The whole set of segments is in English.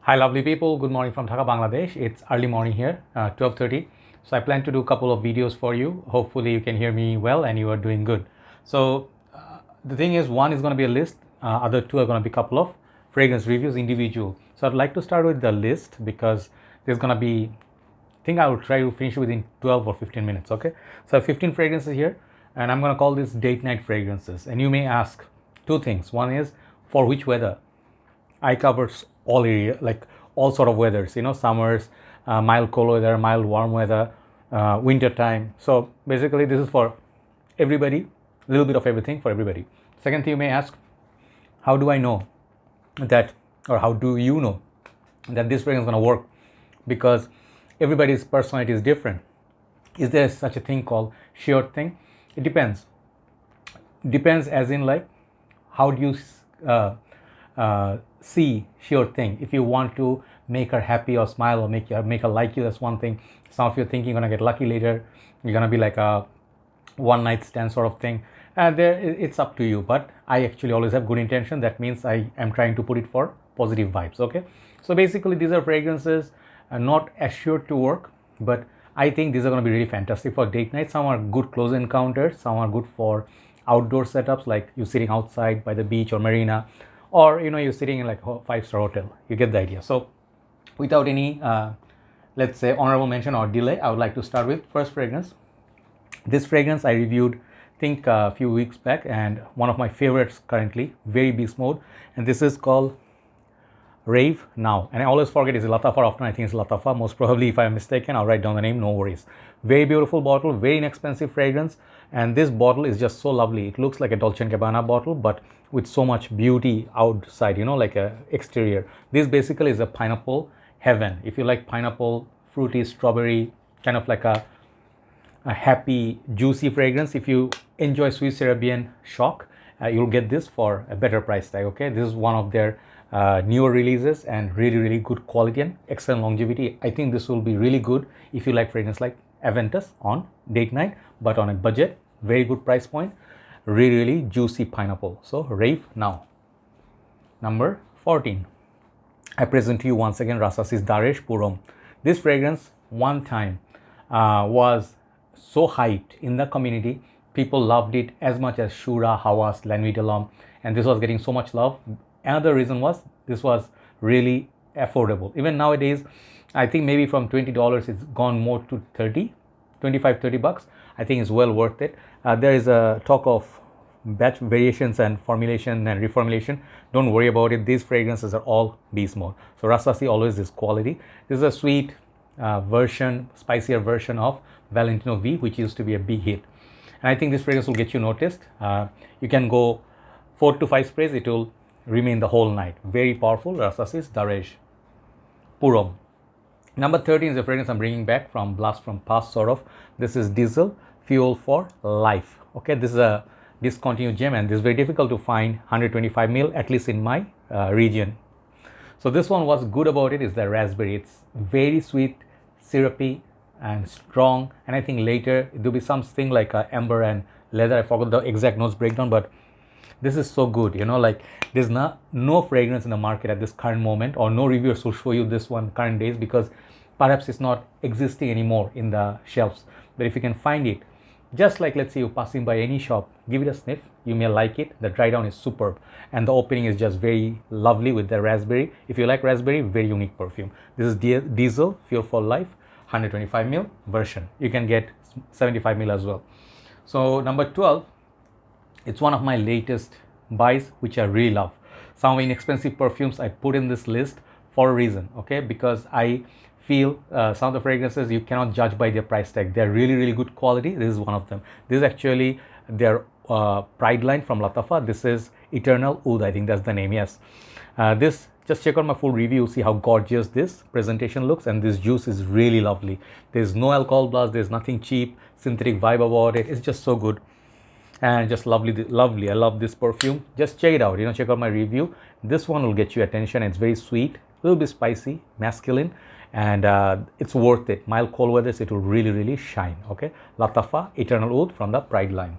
Hi lovely people, good morning from Dhaka, Bangladesh. It's early morning here, 12:30. So I plan to do a couple of videos for you. Hopefully you can hear me well and you are doing good. So the thing is, one is going to be a list, other two are going to be a couple of fragrance reviews individual. So I'd like to start with the list because there's going to be, I think I will try to finish within 12 or 15 minutes, okay? So I have 15 fragrances here and I'm going to call this date night fragrances. And you may ask two things. One is, for which weather? I covers all area, like all sort of weathers, summers, mild cold weather, mild warm weather, winter time. So basically this is for everybody, a little bit of everything for everybody. Second thing you may ask, how do I know that, or how do you know that this fragrance is going to work? Because everybody's personality is different. Is there such a thing called sure thing? It depends. Depends as in like, how do you see sure thing? If you want to make her happy or smile or make her like you, that's one thing. Some of you think you're gonna get lucky later, you're gonna be like a one night stand sort of thing, and there it's up to you. But I actually always have good intention. That means I am trying to put it for positive vibes. Okay, so basically these are fragrances not assured to work, but I think these are going to be really fantastic for date night. Some are good close encounters, some are good for outdoor setups, like you sitting outside by the beach or marina, or you're sitting in like a 5-star hotel. You get the idea. So without any let's say honorable mention or delay, I would like to start with first fragrance. This fragrance I reviewed, I think a few weeks back, and one of my favorites currently, very beast mode, and this is called Rave Now. And I always forget, is it Lattafa? Often I think it's Lattafa. Most probably, if I'm mistaken, I'll write down the name, no worries. Very beautiful bottle, very inexpensive fragrance, and this bottle is just so lovely. It looks like a Dolce Gabbana bottle, but with so much beauty outside, like a exterior. This basically is a pineapple heaven. If you like pineapple, fruity, strawberry, kind of like a happy, juicy fragrance. If you enjoy Swiss Arabian shock, you'll get this for a better price tag. Okay, this is one of their newer releases and really good quality and excellent longevity. I think this will be really good if you like fragrance like Aventus on date night, but on a budget, very good price point, really juicy pineapple. So Rave Now. Number 14, I present to you once again Rasasi's Daarej Puro. This fragrance one time was so hyped in the community. People loved it as much as Shura, Hawas, La Nuit de l'Homme, and this was getting so much love. Another reason was this was really affordable. Even nowadays, I think maybe from $20 it's gone more to 30 bucks. I think it's well worth it. There is a talk of batch variations and formulation and reformulation. Don't worry about it. These fragrances are all beast mode. So Rasasi always is quality. This is a sweet version, spicier version of Valentino V, which used to be a big hit. And I think this fragrance will get you noticed. You can go 4 to 5 sprays. It will remain the whole night. Very powerful. Rasasi's Daarej Puro. Number 13 is a fragrance I'm bringing back from Blast from Past sort of. This is Diesel Fuel for Life. Okay, this is a discontinued gem, and this is very difficult to find 125 ml, at least in my region. So this one, what's good about it is the raspberry. It's very sweet, syrupy and strong, and I think later it will be something like amber and leather. I forgot the exact notes breakdown, but this is so good. Like there's no fragrance in the market at this current moment, or no reviewers will show you this one current days, because perhaps it's not existing anymore in the shelves. But if you can find it, just like, let's say you're passing by any shop, give it a sniff, you may like it. The dry down is superb, and the opening is just very lovely with the raspberry. If you like raspberry, very unique perfume. This is Diesel Fuel for Life 125 ml version. You can get 75 ml as well. So number 12, it's one of my latest buys, which I really love. Some inexpensive perfumes I put in this list for a reason, okay? Because I feel some of the fragrances you cannot judge by their price tag. They're really good quality. This is one of them. This is actually their Pride line from Lattafa. This is Eternal Oud, I think that's the name, yes. This, just check out my full review, see how gorgeous this presentation looks, and this juice is really lovely. There's no alcohol blast, there's nothing cheap, synthetic vibe about it. It's just so good and just lovely. I love this perfume. Just check it out, check out my review. This one will get you attention. It's very sweet, a little bit spicy, masculine, and it's worth it. Mild cold weathers, it will really shine. Okay, Lattafa Eternal Oud from the Pride line.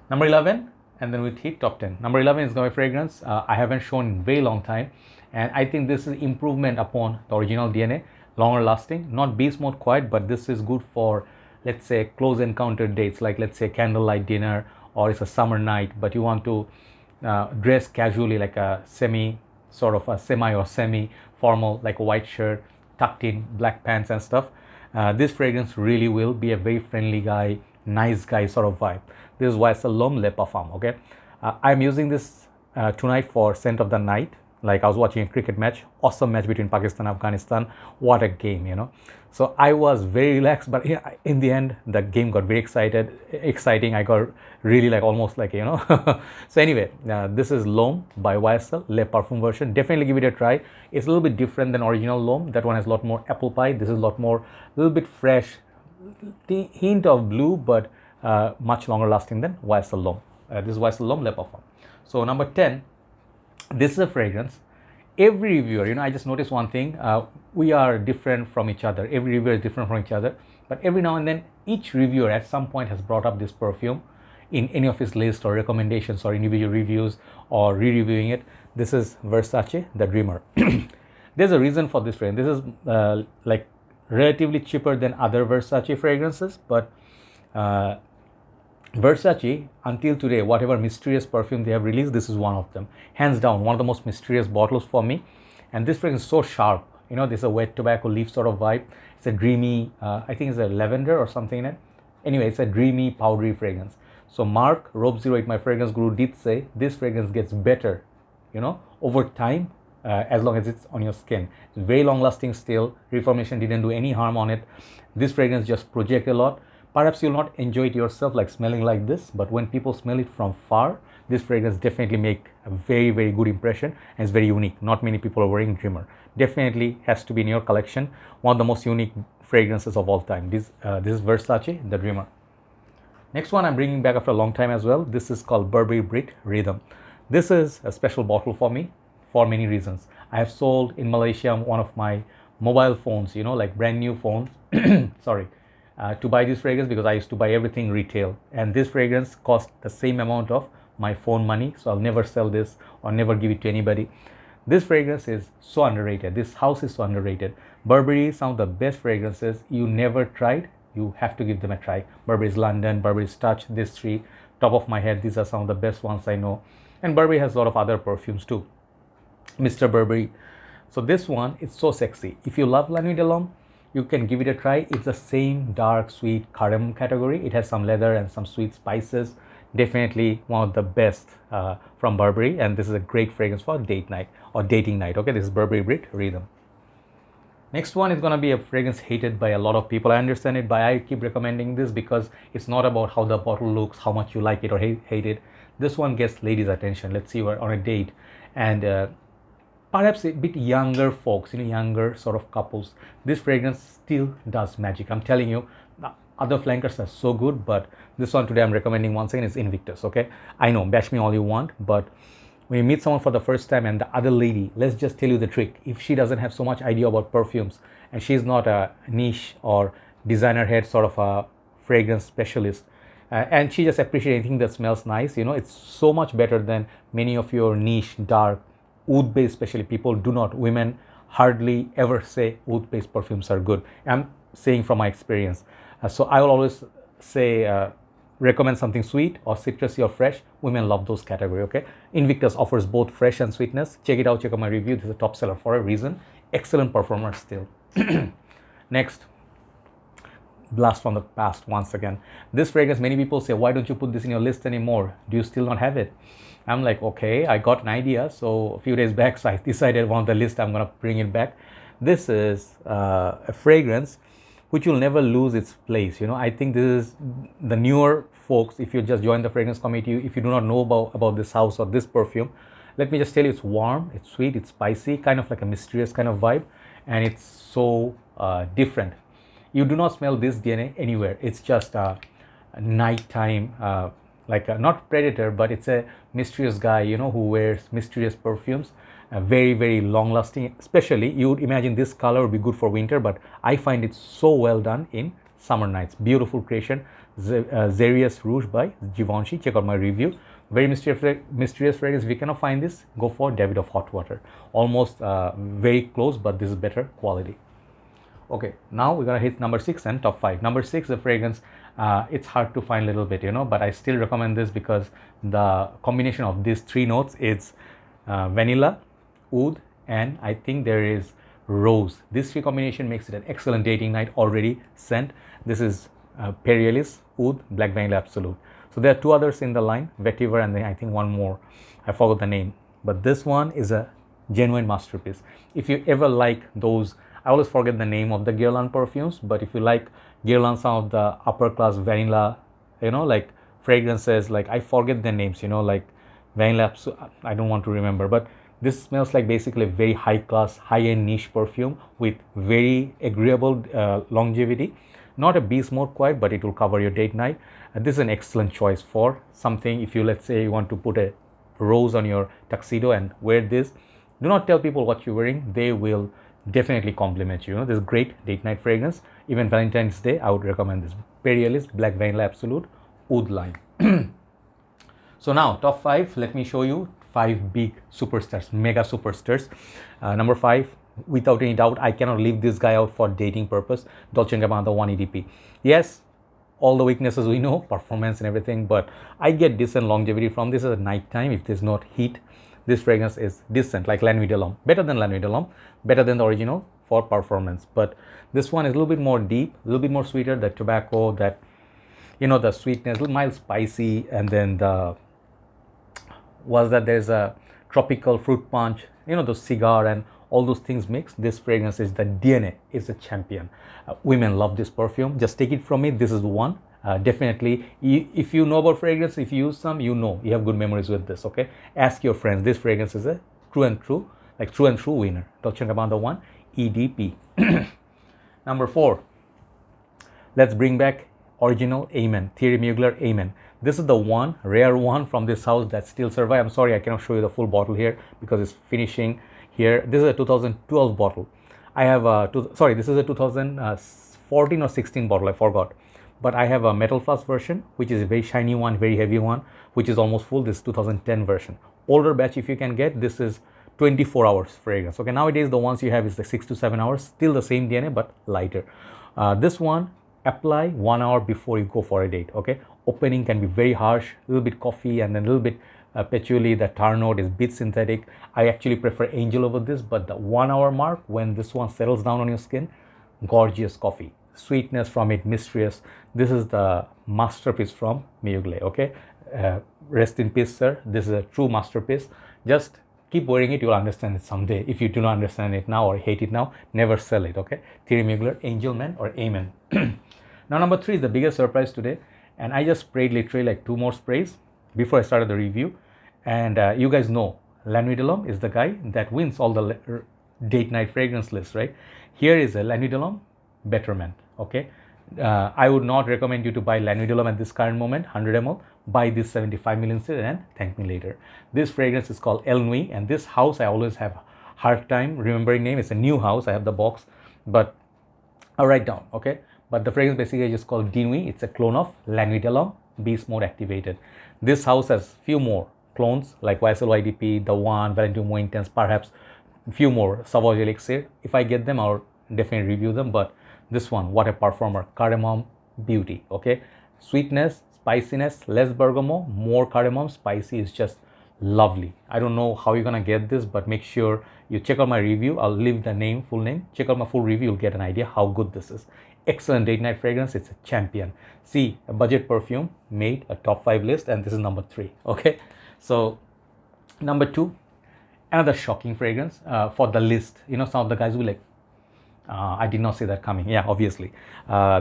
Number 11, and then we hit top 10. Number 11 is my fragrance I haven't shown in a very long time, and I think this is improvement upon the original DNA, longer lasting, not beast mode quite, but this is good for, let's say, close encounter dates, like let's say candlelight dinner, or it's a summer night but you want to dress casually, like a semi or semi formal, like a white shirt tucked in, black pants and stuff. This fragrance really will be a very friendly guy, nice guy sort of vibe. This is YSL L'Homme Le Parfum. Okay, I'm using this tonight for scent of the night. Like I was watching a cricket match, awesome match between Pakistan and Afghanistan. What a game, you know. So I was very relaxed, but yeah, in the end, the game got very exciting. I got really like almost like, you know. So anyway, this is L'Homme by YSL Le Parfum version. Definitely give it a try. It's a little bit different than original L'Homme. That one has a lot more apple pie. This is a lot more, a little bit fresh, the hint of blue, but much longer lasting than YSL L'Homme. This is YSL L'Homme Le Parfum. So number 10. This is a fragrance. Every reviewer, you know, I just noticed one thing. We are different from each other. Every reviewer is different from each other. But every now and then, each reviewer at some point has brought up this perfume in any of his lists or recommendations or individual reviews or re-reviewing it. This is Versace The Dreamer. There's a reason for this fragrance. This is like relatively cheaper than other Versace fragrances, but Versace, until today, whatever mysterious perfume they have released, this is one of them. Hands down, one of the most mysterious bottles for me. And this fragrance is so sharp. You know, this is a wet tobacco leaf sort of vibe. It's a dreamy, I think it's a lavender or something in it. Anyway, it's a dreamy, powdery fragrance. So Mark, Rope08, my fragrance guru, did say this fragrance gets better, you know, over time, as long as it's on your skin. It's very long lasting still. Reformation didn't do any harm on it. This fragrance just projects a lot. Perhaps you'll not enjoy it yourself, like smelling like this, but when people smell it from far, this fragrance definitely make a very, very good impression, and it's very unique. Not many people are wearing Dreamer. Definitely has to be in your collection. One of the most unique fragrances of all time. This is Versace The Dreamer. Next one I'm bringing back after a long time as well. This is called Burberry Brit Rhythm. This is a special bottle for me for many reasons. I have sold in Malaysia one of my mobile phones, you know, like brand new phones. Sorry. To buy this fragrance, because I used to buy everything retail, and this fragrance cost the same amount of my phone money, so I'll never sell this or never give it to anybody. This fragrance is so underrated. This house is so underrated. Burberry is some of the best fragrances. You never tried, you have to give them a try. Burberry's London, Burberry's Touch, these three, top of my head, these are some of the best ones I know. And Burberry has a lot of other perfumes too. Mr. Burberry. So this one is so sexy. If you love La Nuit de l'Homme, you can give it a try. It's the same dark, sweet caramel category. It has some leather and some sweet spices. Definitely one of the best from Burberry, and this is a great fragrance for date night or dating night. Okay, this is Burberry Brit Rhythm. Next one is going to be a fragrance hated by a lot of people. I understand it, but I keep recommending this because it's not about how the bottle looks, how much you like it or hate it. This one gets ladies' attention. Let's see, we're on a date, and perhaps a bit younger folks, you know, younger sort of couples. This fragrance still does magic. I'm telling you, the other flankers are so good, but this one today I'm recommending once again is Invictus. Okay, I know, bash me all you want, but when you meet someone for the first time and the other lady, let's just tell you the trick. If she doesn't have so much idea about perfumes and she's not a niche or designer head sort of a fragrance specialist, and she just appreciates anything that smells nice, you know, it's so much better than many of your niche, dark, oud based, especially people do not, women hardly ever say oud based perfumes are good. I'm saying from my experience. So I will always say, recommend something sweet or citrusy or fresh. Women love those category. Okay, Invictus offers both fresh and sweetness. Check it out, check out my review. This is a top seller for a reason. Excellent performer still. Next, blast from the past once again. This fragrance, many people say, why don't you put this in your list anymore? Do you still not have it? I'm like, okay, I got an idea. So a few days back, so I decided on the list, I'm going to bring it back. This is a fragrance which will never lose its place. You know, I think this is the newer folks. If you just join the fragrance committee, if you do not know about this house or this perfume, let me just tell you, it's warm, it's sweet, it's spicy, kind of like a mysterious kind of vibe, and it's so different. You do not smell this DNA anywhere. It's just a nighttime, like not predator, but it's a mysterious guy, you know, who wears mysterious perfumes. Very, very long lasting. Especially, you would imagine this color would be good for winter, but I find it so well done in summer nights. Beautiful creation. Xeryus Rouge by Givenchy. Check out my review. very mysterious fragrance. If you cannot find this, go for Debit of Hot Water. Almost very close, but this is better quality. Okay, now we're gonna hit number 6 and top 5. Number 6, the fragrance, it's hard to find a little bit, you know, but I still recommend this because the combination of these 3 notes is vanilla, oud, and I think there is rose. This 3 combination makes it an excellent dating night already scent. This is Perilous, oud, Black Vanilla Absolute. So there are 2 others in the line, Vetiver, and then I think one more, I forgot the name, but this one is a genuine masterpiece. If you ever like those, I always forget the name of the Guerlain perfumes, but if you like Guerlain, some of the upper class vanilla, you know, like fragrances, like I forget the names, you know, like vanilla, I don't want to remember, but this smells like basically a very high class, high end niche perfume with very agreeable longevity. Not a beast mode quite, but it will cover your date night. This is an excellent choice for something. If you, let's say you want to put a rose on your tuxedo and wear this, do not tell people what you're wearing. They will definitely compliment you. You know, this is great date night fragrance. Even Valentine's Day, I would recommend this. Perilous Black Vanilla Absolute Oud line. So now top 5, let me show you 5 big superstars, mega superstars. Number 5, without any doubt, I cannot leave this guy out for dating purpose. Dolce Gabbana The One EDP. Yes, all the weaknesses we know, performance and everything, but I get decent longevity from this at night time. If there's not heat, this fragrance is decent, like La Nuit de l'Homme, better than La Nuit de l'Homme, better than the original for performance. But this one is a little bit more deep, a little bit more sweeter. The tobacco, that, you know, the sweetness, a little mild spicy, and then the there's a tropical fruit punch, you know, the cigar and all those things mixed. This fragrance is the DNA, is a champion. Women love this perfume. Just take it from me, this is the one. Definitely, if you know about fragrance, if you use some, you know, you have good memories with this. Okay, ask your friends. This fragrance is a true and true winner. Dolce Gabbana The One EDP. Number 4, let's bring back original Amen, Thierry Mugler Amen. This is the one rare one from this house that still survive. I'm sorry, I cannot show you the full bottle here because it's finishing here. This is a 2012 bottle. I have this is a 2014 or 16 bottle, I forgot. But I have a metal flask version, which is a very shiny one, very heavy one, which is almost full. This 2010 version. Older batch, if you can get, this is 24 hours fragrance. Okay, nowadays the ones you have is the 6 to 7 hours, still the same DNA, but lighter. This one, apply 1 hour before you go for a date. Okay, opening can be very harsh, a little bit coffee, and then a little bit patchouli. The tar note is bit synthetic. I actually prefer Angel over this, but the 1 hour mark, when this one settles down on your skin, gorgeous coffee. Sweetness from it, mysterious. This is the masterpiece from Mugler. Okay, rest in peace, sir. This is a true masterpiece. Just keep wearing it, you'll understand it someday. If you do not understand it now or hate it now, never sell it. Okay, Thierry Mugler Angel Man or Amen. Now number 3 is the biggest surprise today, and I just sprayed literally like 2 more sprays before I started the review. And you guys know La Nuit de l'Homme is the guy that wins all the date night fragrance lists, right? Here is a La Nuit de l'Homme Betterment. Okay, I would not recommend you to buy La Nuit de l'Homme at this current moment, 100 ml. Buy this 75 ml instead and thank me later. This fragrance is called El Nuit, and this house I always have hard time remembering name. It's a new house. I have the box, but I'll write down. Okay, but the fragrance basically is just called D Nuit. It's a clone of La Nuit de l'Homme, beast mode activated. This house has few more clones like YSL YDP, The One, Valentine More Intense, perhaps few more Sauvage Elixir. If I get them, I'll definitely review them. But this one, what a performer, cardamom beauty. Okay, sweetness, spiciness, less bergamot, more cardamom, spicy, is just lovely. I don't know how you're gonna get this, but make sure you check out my review. I'll leave the name, full name. Check out my full review, you'll get an idea how good this is. Excellent date night fragrance. It's a champion. See, a budget perfume made a top 5 list, and this is number 3. Okay, so number 2, another shocking fragrance for the list. You know, some of the guys will like, I did not see that coming. Yeah, obviously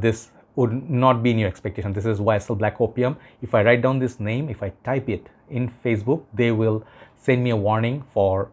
this would not be in your expectation. This is YSL Black Opium. If I write down this name, if I type it in Facebook, they will send me a warning for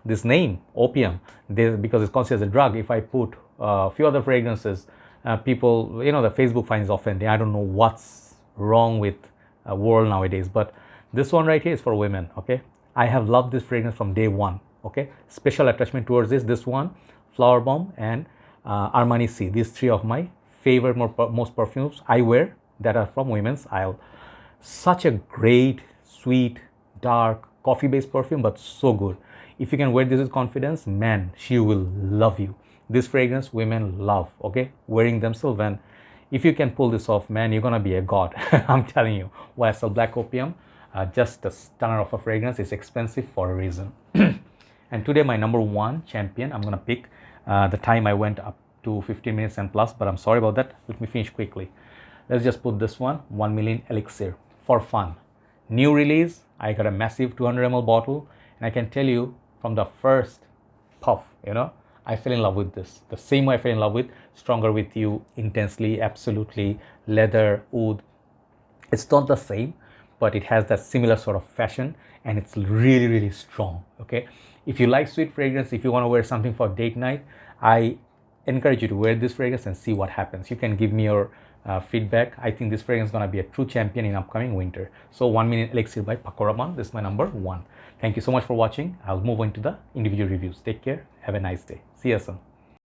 this name, opium, because it's considered as a drug. If I put a few other fragrances, people, you know, the Facebook finds offending. I don't know what's wrong with world nowadays, but this one right here is for women. Okay, I have loved this fragrance from day one. Okay, special attachment towards this one, Flower Bomb and Armani C. These 3 of my favorite most perfumes I wear that are from women's aisle. Such a great sweet, dark, coffee-based perfume, but so good. If you can wear this with confidence, man, she will love you. This fragrance women love, okay? Wearing themselves, and if you can pull this off, man, you're gonna be a god. I'm telling you. YSL Black Opium, just a stunner of a fragrance. It's expensive for a reason. And today my number one champion, I'm gonna pick. The time I went up to 15 minutes and plus, but I'm sorry about that. Let me finish quickly. Let's just put this one, 1 million Elixir, for fun. New release, I got a massive 200 ml bottle, and I can tell you from the first puff, you know, I fell in love with this. The same way I fell in love with Stronger With You, Intensely, Absolutely, Leather, Oud. It's not the same, but it has that similar sort of fashion, and it's really, really strong, okay? If you like sweet fragrance, if you want to wear something for date night, I encourage you to wear this fragrance and see what happens. You can give me your feedback. I think this fragrance is going to be a true champion in upcoming winter. So 1 million Elixir by Paco Rabanne. This is my number one. Thank you so much for watching. I'll move on to the individual reviews. Take care. Have a nice day. See you soon.